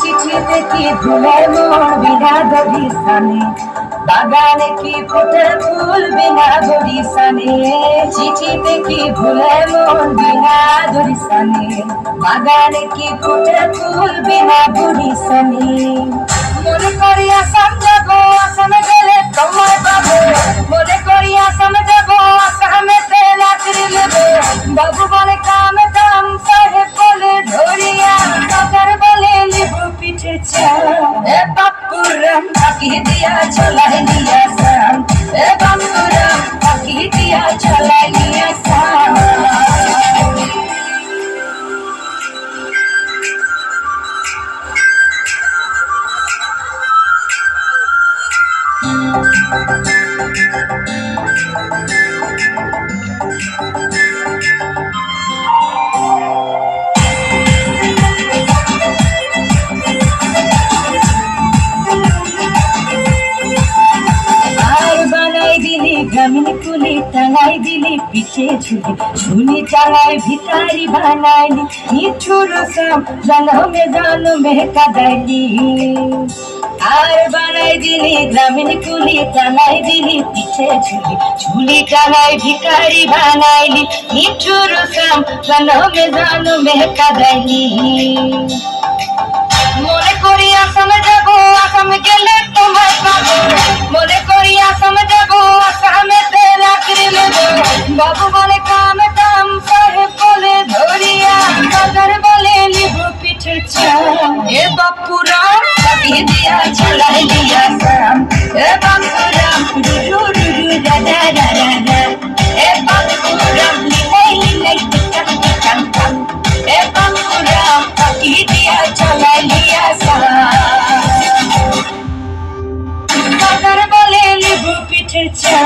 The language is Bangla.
চিঠিতে কি ভুলে মন বিনা দরিসানে, বাগানে কি ফোটে ফুল বিনা দরিসানে। চিঠিতে কি ভুলে মন বিনা দরিসানে, বাগানে কি ফোটে ফুল বিনা দরিসানে। মনে করি আসাম যাবো, আসামে গেলে তোমায় পাবো। মনে করি আসাম যাবো, আসামেতে রাত্রি নেবো। বাবু বলে কামে কাম, সাহেব বলে ধরিয়া, বাজার বলে লিবু পিঠে চা। এ বাপুরাম ফাঁকি দিয়া চলাই নিয়া সাম, এ বাপুরাম ফাঁকি দিয়া চলাই নিয়া সাম। গ্রামীণ কুলি টাঙাই দিলি পিঠে ঝুলি, ঝুলি টাঙাই ভিখারি বানাইলি। নিঠুর সাম জনমে কাদাইলি। আর বানাই দিলি গ্রামীণ কুলি টাঙাই দিলি পিঠে ঝুলি, ঝুলি টাঙাই ভিখারি বানাইলি। নিঠুর সাম জনমে কাদাইলি। মনে করি আসামে যাবো, আসামে গেলে তোমায় পাবো। মনে করি আসামে যাবো, আসামেতে রাত্রি নেবো। বাবু বলে কামে কাম, সাহেব বলে ধরিয়া, বাজার বলে লিবু পিঠে চা। এ বাপুরাম ফাঁকি দিয়া চলাই দিয়া সাম, এ বাপুরাম রুরু রুরু রাধা রাধা রা। এ বাপুরাম লিলাই লিলাই টিকাম টিকাম টাম, এ বাপুরাম ফাঁকি দিয়া চলাই দিয়া সাম, বাজার বলে লিবু পিঠে চা।